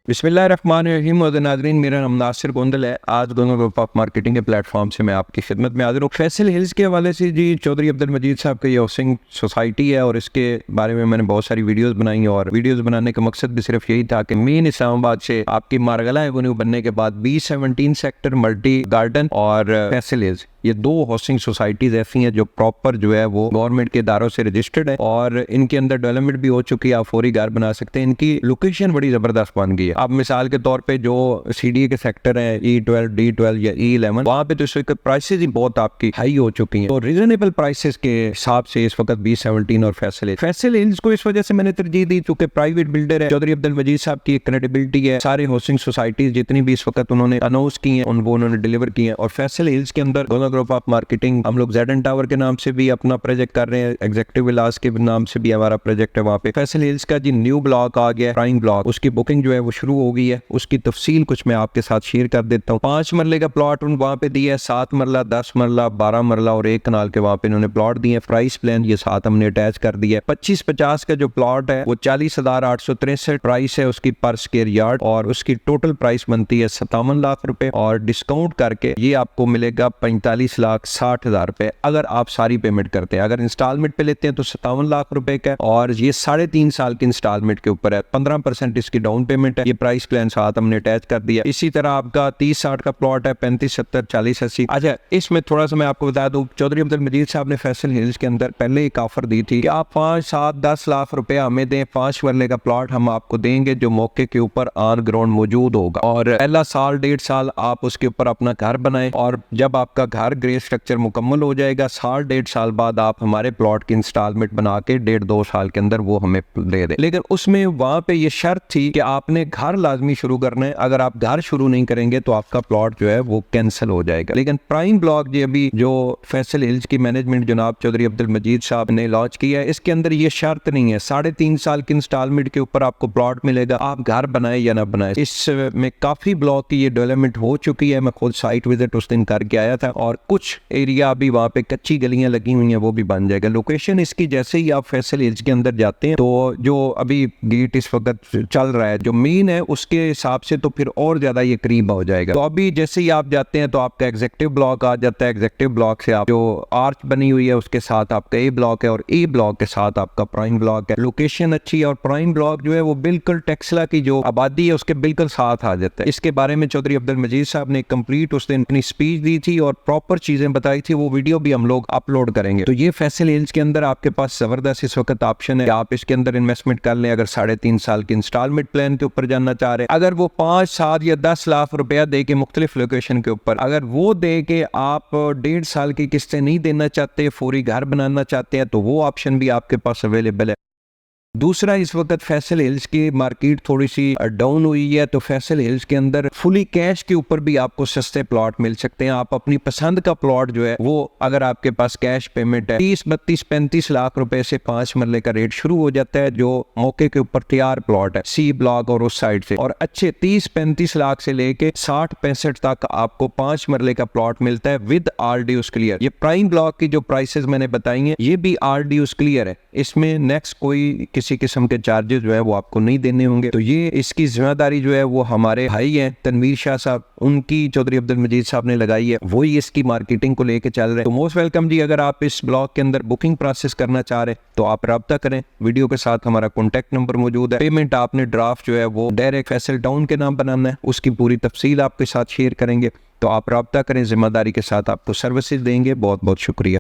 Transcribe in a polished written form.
बिस्मिल्लाहिर्रहमानिर्रहीम और नाज़रीन, मेरा नाम नासिर गोंदल है। आज दोनों ग्रुप ऑफ मार्केटिंग के प्लेटफॉर्म से मैं आपकी खिदमत में हाजिर हूँ। फैसल हिल्स के हवाले से जी चौधरी अब्दुल मजीद साहब का ये हाउसिंग सोसाइटी है और इसके बारे में मैंने बहुत सारी वीडियोस बनाई हैं और वीडियोस बनाने का मकसद भी सिर्फ यही था कि मेन इस्लामाबाद से आपकी मारगला एवेन्यू बनने के बाद B17 सेक्टर मल्टी गार्डन और फैसल हिल्स, ये दो हाउसिंग सोसाइटीज ऐसी हैं जो प्रॉपर जो है वो गवर्नमेंट के इदारों से रजिस्टर्ड है और इनके अंदर डेवलपमेंट भी हो चुकी है। आप फौरी घर बना सकते हैं। इनकी लोकेशन बड़ी जबरदस्त बन गई है। आप मिसाल के तौर पे जो CDA के सेक्टर है E12, D12 या E11, वहाँ पे तो इस वक्त प्राइसेस ही बहुत आपकी हाई हो चुकी हैं। तो रीजनेबल प्राइसेस के हिसाब से इस वक्त B17 और फैसल हिल्स को इस वजह से मैंने तरजीह दी क्योंकि प्राइवेट बिल्डर है। चौधरी अब्दुल मजीद साहब की क्रेडिबिलिटी है। सारे हाउसिंग सोसाइटीज जितनी भी इस वक्त उन्होंने अनाउंस की है उन्होंने डिलीवर की है। और फैसल हिल्स के अंदर दोनों ग्रुप ऑफ मार्केटिंग, हम लोग ZN टावर के नाम से भी अपना प्रोजेक्ट कर रहे हैं, एग्जीक्यूटिव विलास के नाम से भी हमारा प्रोजेक्ट है। वहाँ पे फैसल हिल्स का जी न्यू ब्लॉक आ गया, प्राइम ब्लॉक, उसकी बुकिंग जो है वो शुरू हो गई है। उसकी तफसील कुछ मैं आपके साथ शेयर कर देता हूँ। 5 मरले का प्लॉट वहाँ पे दिया है, 7 मरला, 10 मरला, 12 मरला और 1 कनाल के वहाँ पे इन्होंने प्लॉट दिए। प्राइस प्लान ये साथ हमने अटैच कर दिया है। 25-50 का जो प्लॉट है वो 40,863 प्राइस है उसकी पर स्क्वायर यार्ड और उसकी टोटल प्राइस बनती है 57 लाख रुपए और डिस्काउंट करके ये आपको मिलेगा 45,60,000 रुपए अगर आप सारी पेमेंट करते हैं। अगर इंस्टॉलमेंट पे लेते हैं तो 57 लाख रुपए का और ये 3.5 साल की इंस्टॉलमेंट के ऊपर है। 15% इसकी डाउन पेमेंट है। ये प्राइस प्लान साथ हमने अटैच कर दिया। इसी तरह आपका 30-60 का प्लॉट है, 35-70, 40-80। अच्छा, इसमें थोड़ा सा मैं आपको बता दूं, चौधरी अब्दुल मजीद साहब ने फैसल हिल्स के अंदर पहले एक ऑफर दी थी कि आप 5, 7, 10 लाख रुपए हमें दें, 5 मरले का प्लॉट हम आपको देंगे जो मौके के ऊपर ऑन ग्राउंड मौजूद होगा और पहला साल 1.5 साल आप उसके ऊपर अपना घर बनाएं और जब आपका घर ग्रे स्ट्रक्चर मुकम्मल हो जाएगा, 1.5 साल बाद आप हमारे प्लॉट की इंस्टॉलमेंट बना के 1.5-2 साल के अंदर वो हमें दे दें। लेकिन उसमें वहां पे ये शर्त थी कि आपने घर लाजमी शुरू करना है। अगर आप घर शुरू नहीं करेंगे तो आपका प्लॉट जो है वो कैंसिल हो जाएगा। लेकिन प्राइम ब्लॉक जी अभी जो फैसल हिल्स की मैनेजमेंट जनाब चौधरी अब्दुल मजीद साहब ने लॉन्च किया है, इसके अंदर ये शर्त नहीं है। 3.5 साल की इंस्टॉलमेंट के ऊपर आपको प्लॉट मिलेगा, आप घर बनाए या ना बनाए। इसमें काफी ब्लॉक की ये डेवलपमेंट हो चुकी है। मैं खुद साइट विजिट उस दिन करके आया था और कुछ एरिया अभी वहाँ पे कच्ची गलियां लगी हुई हैं, वो भी बन जाएगा। लोकेशन इसकी जैसे ही आप फैसल हिल्स के अंदर जाते हैं तो जो अभी गेट इस वक्त चल रहा है जो मेन है उसके हिसाब से तो फिर और ज्यादा ये करीब हो जाएगा। तो अभी जैसे ही आप जाते हैं तो आपका एग्जीक्यूटिव ब्लॉक आ जाता है। एग्जीक्यूटिव ब्लॉक से आप जो आर्च बनी हुई है उसके साथ आपका A ब्लॉक है और A ब्लॉक के साथ आपका प्राइम ब्लॉक है। लोकेशन अच्छी है और प्राइम ब्लॉक जो है वो बिल्कुल टेक्सला की जो आबादी है उसके बिल्कुल साथ आ जाता है। इसके बारे में चौधरी अब्दुल मजीद साहब ने कंप्लीट उस दिन अपनी स्पीच दी थी और प्रॉपर चीजें बताई थी। वो वीडियो भी हम लोग अपलोड करेंगे। तो ये फैसल हिल्स के अंदर आपके पास जबरदस्त इस वक्त ऑप्शन है। आप इसके अंदर इन्वेस्टमेंट कर लें अगर 3.5 साल की इंस्टॉलमेंट प्लान के ऊपर जानना चाह रहे हैं। अगर वो 5, 7 या 10 लाख रुपया दे के मुख्तलिफ लोकेशन के ऊपर अगर वो दे के आप 1.5 साल की किस्तें नहीं देना चाहते, फौरी घर बनाना चाहते हैं तो वो ऑप्शन भी आपके पास अवेलेबल है। दूसरा, इस वक्त फैसल हिल्स की मार्केट थोड़ी सी डाउन हुई है तो फैसल हिल्स के अंदर फुली कैश के ऊपर भी आपको सस्ते प्लॉट मिल सकते हैं। आप अपनी पसंद का प्लॉट जो है वो अगर आपके पास कैश पेमेंट है 30, 32, 35 लाख रुपए से 5 मरले का रेट शुरू हो जाता है जो मौके के ऊपर तैयार प्लॉट है C ब्लॉक और उस साइड से, और अच्छे 30-35 लाख से लेके 60-65 तक आपको 5 मरले का प्लॉट मिलता है विद RDUs क्लियर। ये प्राइम ब्लॉक की जो प्राइसेस मैंने बताई हैं ये भी RDUs क्लियर है। इसमें नेक्स्ट कोई किसी किस्म के चार्जेस जो है वो आपको नहीं देने होंगे। तो ये इसकी जिम्मेदारी जो है वो हमारे भाई हैं तनवीर शाह साहब, उनकी चौधरी अब्दुल मजीद साहब ने लगाई है। वही इसकी मार्केटिंग को लेके चल रहे हैं। तो मोस्ट वेलकम जी। अगर आप इस ब्लॉक के अंदर बुकिंग प्रोसेस करना चाह रहे हैं तो आप रब्ता करें। वीडियो के साथ हमारा कॉन्टैक्ट नंबर मौजूद है। पेमेंट आपने ड्राफ्ट जो है वो डायरेक्ट फैसल टाउन के नाम बनाना है, उसकी पूरी तफसील आपके साथ शेयर करेंगे। तो आप रब्ता करें, जिम्मेदारी के साथ आपको सर्विसेज देंगे। बहुत बहुत शुक्रिया।